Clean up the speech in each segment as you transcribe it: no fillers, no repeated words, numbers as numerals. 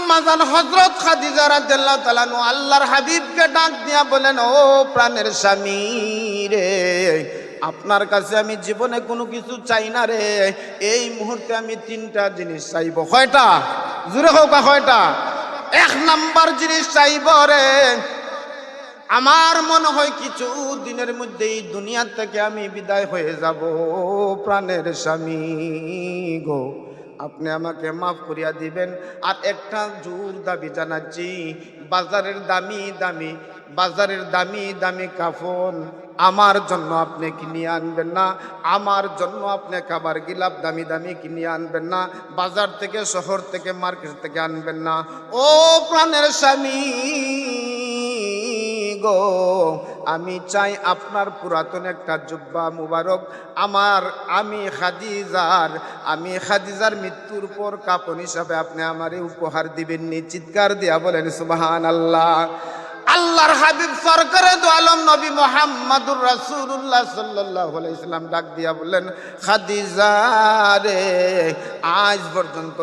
আম্মাজান হযরত খাদিজা রাদিয়াল্লাহু তাআলা আনহা আল্লাহর হাবিবকে ডাক দিয়া বলেন, ও প্রাণের স্বামী রে, আপনার কাছে আমি জীবনে কোনো কিছু চাই না রে, এই মুহূর্তে আমি তিনটা জিনিস চাইব। কয়টা? জোরে হোক, কয়টা? এক নাম্বার জিনিস চাইব রে, আমার মনে হয় কিছু দিনের মধ্যে এই দুনিয়া থেকে আমি বিদায় হয়ে যাব। প্রাণের স্বামী গো, আপনি আমাকে মাফ করিয়া দিবেন। আর একটা জোর দাবি জানাচ্ছি, বাজারের দামি দামি কাফন আমার জন্য আপনি কিনে আনবেন না, আমার জন্য আপনি খাবার গিলাপ দামি দামি কিনে আনবেন না, বাজার থেকে শহর থেকে মার্কেট থেকে আনবেন না। ও প্রাণের স্বামী গো, আমি চাই আপনার পুরাতন একটা জুব্বা মুবারক আমি খাদিজার মৃত্যুর পর কাপন হিসাবে আপনি আমারে উপহার দিবেন নি? চিৎকার দিয়া বলেন সুবহানাল্লাহ। আল্লাহর হাবিব সরকারে দু আলম নবী মুহাম্মদুর রাসূলুল্লাহ সাল্লাল্লাহু আলাইহি সাল্লাম ডাক দিয়া বললেন, খাদিজা রে, আজ পর্যন্ত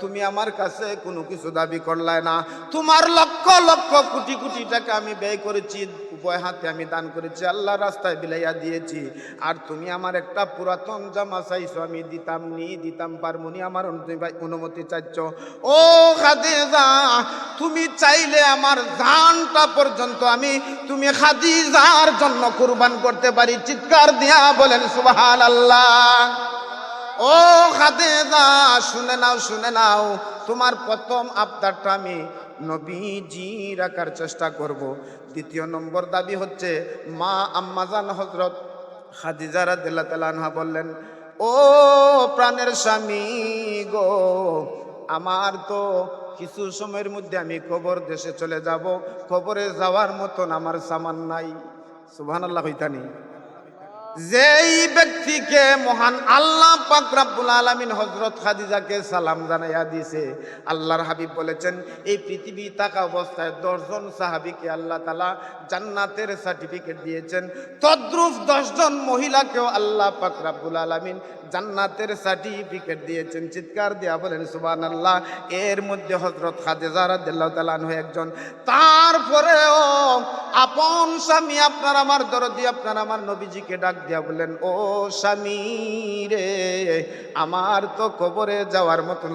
তুমি আমার কাছে কোনো কিছু দাবি করলে না। তোমার লক্ষ লক্ষ কোটি কোটি টাকা আমি ব্যয় করেছি, উভয় হাতে আমি দান করেছি, আল্লাহর রাস্তায় বিলাইয়া দিয়েছি। আর তুমি আমার একটা পুরাতন জামা চাইছো, আমি দিতাম পারমুনি, আমার অনুমতি চাইছ। ও খাদিজা, তুমি চাইলে আমার জানটা পর্যন্ত তুমি খাদিজার জন্য কুরবান করতে পারি। চিৎকার দিয়া বলেন সুবহানাল্লাহ। ও খাদিজা, শুনে নাও, তোমার প্রথম আবদারটা আমি নবীজি রাখার চেষ্টা করব। দ্বিতীয় নম্বর দাবি হচ্ছে, মা আম্মাজান হযরত খাদিজা রাদিয়াল্লাহু তাআলা আনহা বললেন, ও প্রাণের স্বামী গো, আমার তো কিছু সময়ের মধ্যে আমি কবর দেশে চলে যাব, কবরে যাওয়ার মতন আমার সামান নাই। সুবহানাল্লাহ হইতানি। যেই ব্যক্তিকে মহান আল্লাহ পাক রব্বুল আলামিন হযরত খাদিজাকে সালাম জানাইয়া দিয়েছে, আল্লাহর হাবিব বলেছেন, এই পৃথিবী থাকা অবস্থায় 10 জন সাহাবীকে আল্লাহ তাআলা জান্নাতের সার্টিফিকেট দিয়েছেন। তদ্রূপ 10 জন মহিলাকেও আল্লাহ পাক রব্বুল আলামিন জান্নাতের সার্টিফিকেট দিয়েছেন। চিৎকার দিয়া বলেন সুবহানাল্লাহ। এর মধ্যে হযরত খাদিজা রাদিয়াল্লাহু তাআলা আনহা একজন। তারপরেও আপন স্বামী, আপনার আমার দরদি, আপনার আমার নবীজিকে ডাক দিয়া বলেন, ও স্বামী রে, আমার তো কবরে যাওয়ার মতন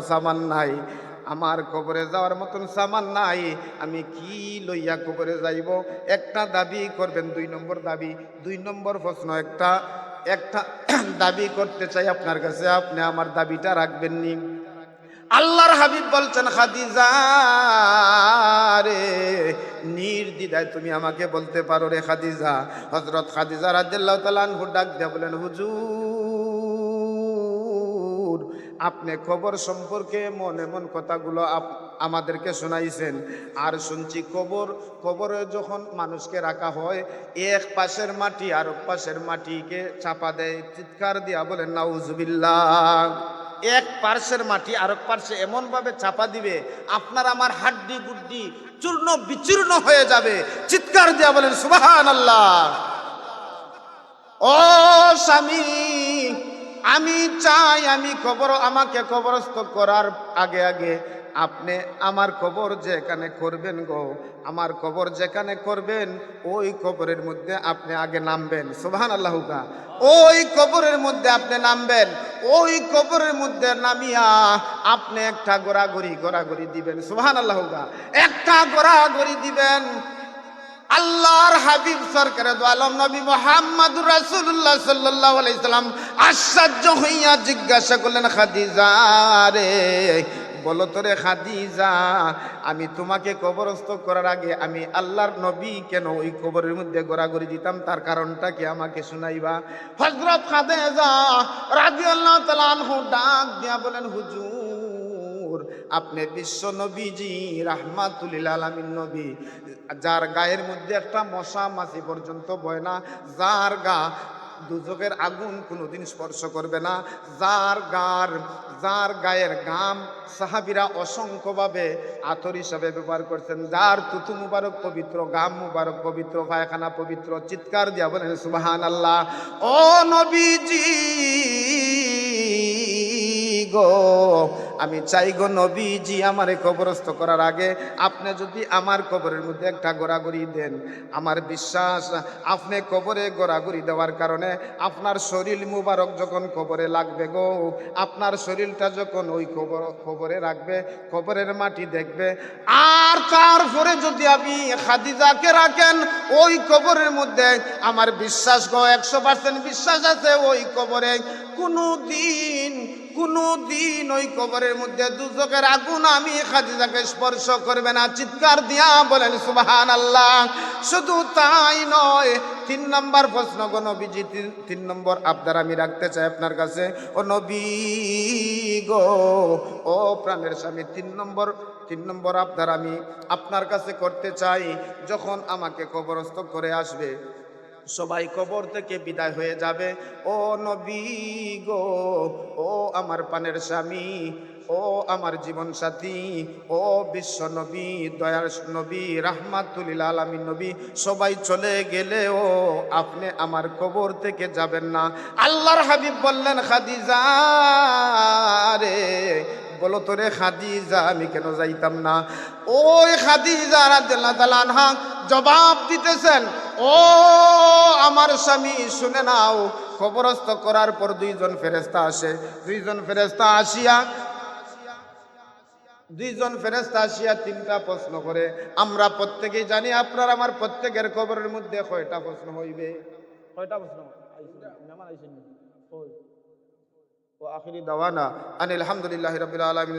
সামান নাই, আমি কি লইয়া কবরে যাইব? একটা দাবি করবেন, 2 নম্বর দাবি, 2 নম্বর প্রশ্ন, একটা দাবি করতে চাই আপনার কাছে, আপনি আমার দাবিটা রাখবেন নি? আল্লাহর হাবিব বলছেন, খাদিজা রে, নির্দ্বিধায় তুমি আমাকে বলতে পারো রে খাদিজা। হযরত খাদিজা রাদিয়াল্লাহু তাআলা আনহা ডাক দিয়া বলেন, হুজুর, আপনি কবর সম্পর্কে এমন কথাগুলো আমাদেরকে শোনাইছেন, আর শুনছি কবরে যখন মানুষকে রাখা হয়, এক পাশের মাটি আর এক পাশের মাটিকে চাপা দেয়। চিৎকার দিয়া বলেন নাউজুবিল্লাহ। এক পার্শ্বের মাটি আরেক পার্শ্বে এমন ভাবে চাপা দিবে, আপনার আমার হাড্ডি গুড্ডি চূর্ণ বিচূর্ণ হয়ে যাবে। চিৎকার দিয়া বলেন সুবহানাল্লাহ। ও স্বামী, আমি চাই আমাকে কবরস্থ করার আগে আপনি আমার কবর যেখানে করবেন গো, আমার কবর যেখানে করবেন ওই কবরের মধ্যে আপনি আগে নামবেন। সুবহানাল্লাহ। ওই কবরের মধ্যে আপনি নামবেন, ওই কবরের মধ্যে নামিয়া আপনি একটা গোড়াগড়ি দিবেন। সুবহানাল্লাহ। একটা গোড়াগড়ি দিবেন। আল্লাহর হাবিব সরকারে দু আলম নবী মুহাম্মদুর রাসূলুল্লাহ সাল্লাল্লাহু আলাইহি সাল্লাম আশ্চর্য হইয়া জিজ্ঞাসা করলেন, খাদিজা রে, বলো তো রে খাদিজা, আমি তোমাকে কবরস্থ করার আগে আমি আল্লাহর নবী কেন ওই কবরের মধ্যে গোড়াগড়ি দিতাম, তার কারণটা কি আমাকে শুনাইবা? হযরত খাদিজা রাদিয়াল্লাহু তাআলা আনহা ডাক দিয়া বলেন, হুজুর, আপনি বিশ্ব নবীজি রাহমাতুল লিল আলামিন নবী, যার গায়ের মধ্যে একটা মশা মাছি পর্যন্ত বয় না, যার গা দুজকের আগুন কোনোদিন স্পর্শ করবে না, যার গায়ের ঘাম সাহাবীরা অসংখ্যভাবে আতর হিসাবে ব্যবহার করছেন, যার তুতু মুবারক পবিত্র, গাম মুবারক পবিত্র, পায়খানা পবিত্র। চিৎকার দিয়া বলেন সুবহানাল্লাহ। ও নবীজি গো, আমি চাই গো নবীজি আমারে কবরস্থ করার আগে আপনি যদি আমার কবরের মধ্যে একটা গোড়াগড়ি দেন, আমার বিশ্বাস আপনি কবরে গোড়াগড়ি দেওয়ার কারণে আপনার শরীর মুবারক যখন কবরে লাগবে গো, আপনার শরীরটা যখন ওই কবরে রাখবে, কবরের মাটি দেখবে, আর তারপরে যদি আপনি খাদিজাকে রাখেন ওই কবরের মধ্যে, আমার বিশ্বাস গো 100% বিশ্বাস আছে ওই কবরে কোনো দিন ওই কবরের মধ্যে দুজকের আগুন আমি খাদিজাকে স্পর্শ করবে না। চিৎকার দিয়া বলেন সুবহানাল্লাহ। শুধু তাই নয়, 3 নম্বর প্রশ্ন গো নবীজি, 3 নম্বর আবদার আমি রাখতে চাই আপনার কাছে। ও নবী গো, ও প্রাণের স্বামী, 3 নম্বর আবদার আমি আপনার কাছে করতে চাই। যখন আমাকে কবরস্থ করে আসবে, সবাই কবর থেকে বিদায় হয়ে যাবে, ও নবী গো, ও আমার প্রাণের স্বামী, ও আমার জীবন সাথী, ও বিশ্ব নবী, দয়ার নবী, রাহমাতুল আলামিন নবী, সবাই চলে গেলেও আপনি আমার কবর থেকে যাবেন না। আল্লাহর হাবিব বললেন, খাদিজা রে, বলো তো রে খাদিজা, আমি কেন যাইতাম না? ওই খাদিজা রাদিয়াল্লাহু তাআলা আনহা জবাব দিতেছেন, ও আমার স্বামী শুনে নাও, কবরস্থ করার পর 2 জন ফেরেশতা আসে। 2 জন ফেরেশতা আসিয়া 3টা প্রশ্ন করে। আমরা প্রত্যেকেই জানি আপনার আমার প্রত্যেকের কবরের মধ্যে কয়টা প্রশ্ন হইবে? কয়টা প্রশ্ন? ও আখিরি দাওয়ানা আনিল হামদুলিল্লাহি রাব্বিল আলামিন।